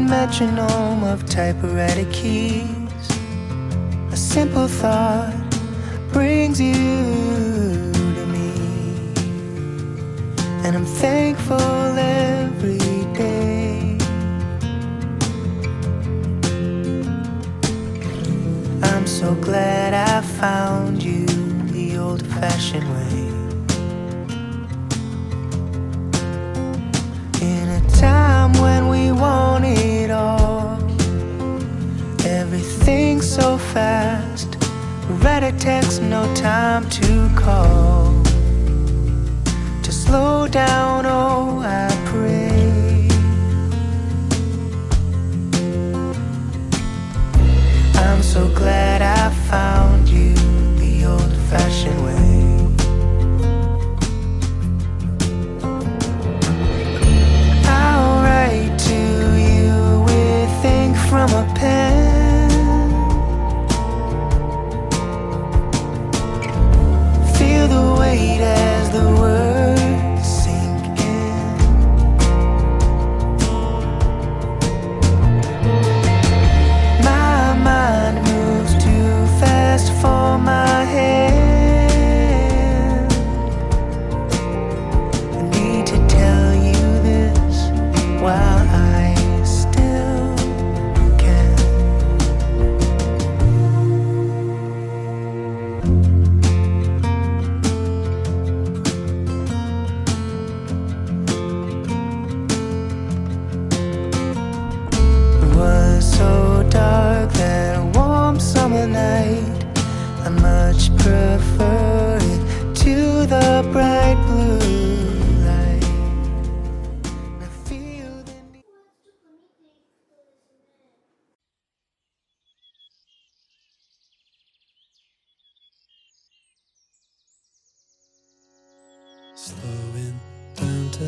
metronome of typewriter keys. A simple thought brings you to me, and I'm thankful every day. I'm so glad I found you the old-fashioned way. In a time when we want it all, everything so fast, read a text, no time to call. To slow down, oh, I pray. I'm so glad I found you the old-fashioned way. I'll write to you with ink from a pen. Feel the weight as the words sink in. My mind moves too fast for my hand. I need to tell you this while I still can. It was so dark that warm summer night. I much prefer it to the bright blue light. I feel the need. Slowing down to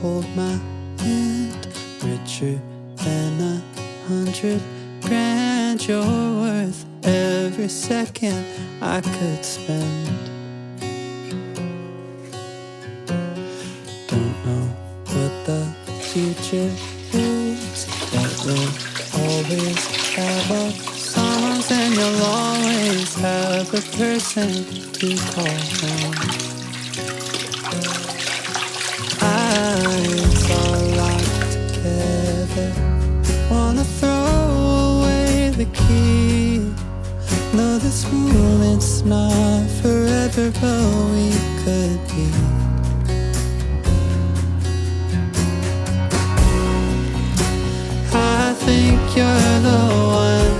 hold my hand, richer than 100 grand. You're worth every second I could spend. Don't know what the future holds, but we'll always have our songs, and you'll always have a person to call home. Eyes all locked together, wanna throw away the key. No, this moment's not forever, but we could be. I think you're the one.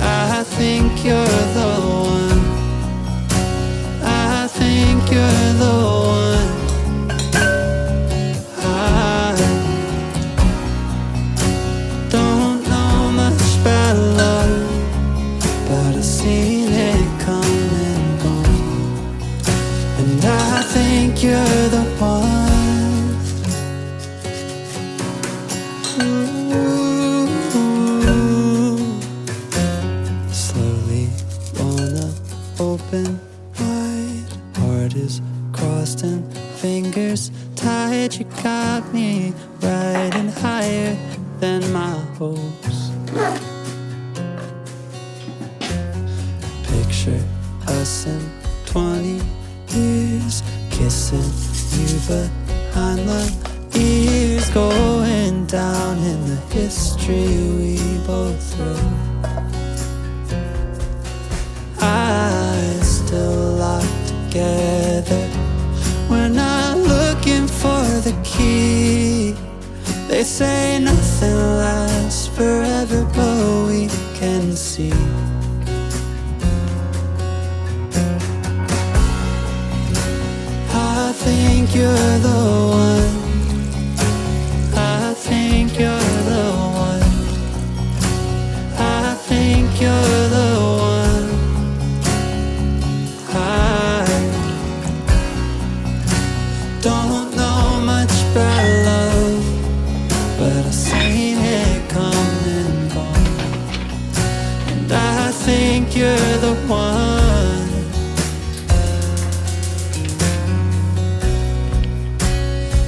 I think you're the one. I think you're the one. I don't know much about love, but I've seen it come and gone. And I think you're the one. Ooh. Slowly wanna open wide. Heart is crossed and fingers tied. You got me riding higher than my hopes. Picture us in 20 years, kissing you behind the ears, going down in the history we both wrote. Eyes still locked together, we're not looking for the key. They say nothing lasts forever, but we can see. I think you're the one. I think you're the one. I think you're the one. I don't know much about love, but I've seen it come and gone. And I think you're the one.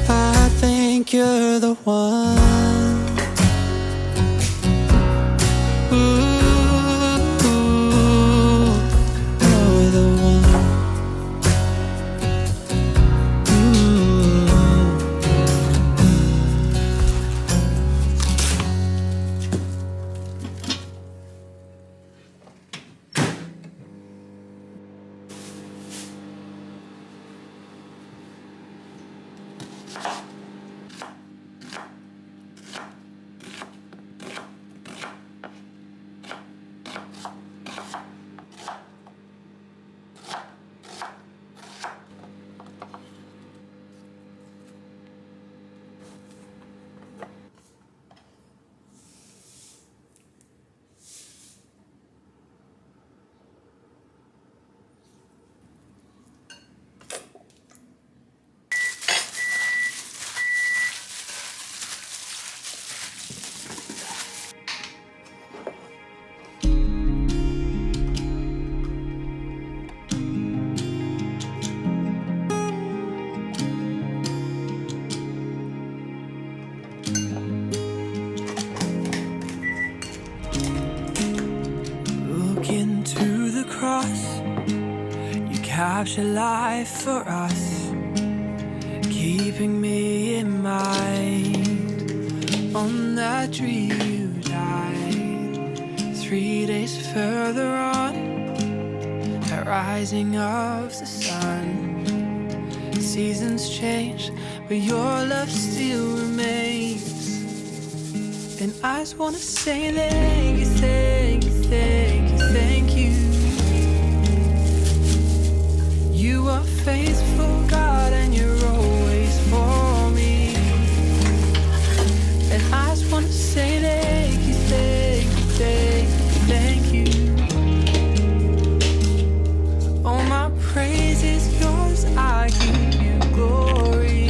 I think you're the one. capture life for us, keeping me in mind. On that tree you died, 3 days further on, the rising of the sun. Seasons change, but your love still remains. And I just wanna say thank you, thank you, thank you, thank you. You are faithful, God, and you're always for me. And I just wanna say thank you, thank you, thank you, thank you. All my praise is yours, I give you glory.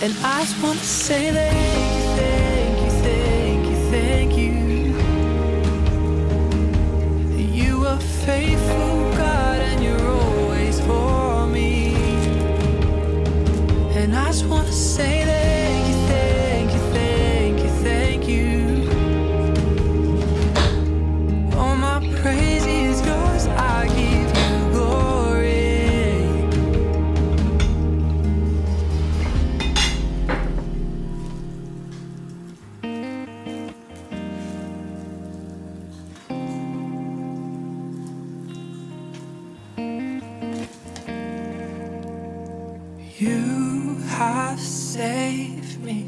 And I just wanna say thank you, thank you, thank you, thank you. You are faithful, God, and you're always for me. And I just wanna say thank you, thank you, thank you, thank you. All my praise is yours, I give you glory. You have saved me,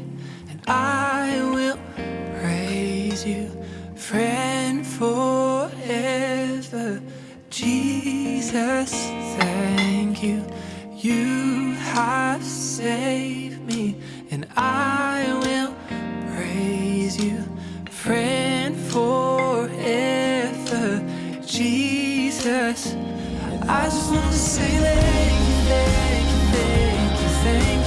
and I will praise you, friend forever. Jesus, thank you. You have saved me, and I will praise you, friend forever. Jesus, I just want to say thank you, thank you, thank you, thank you.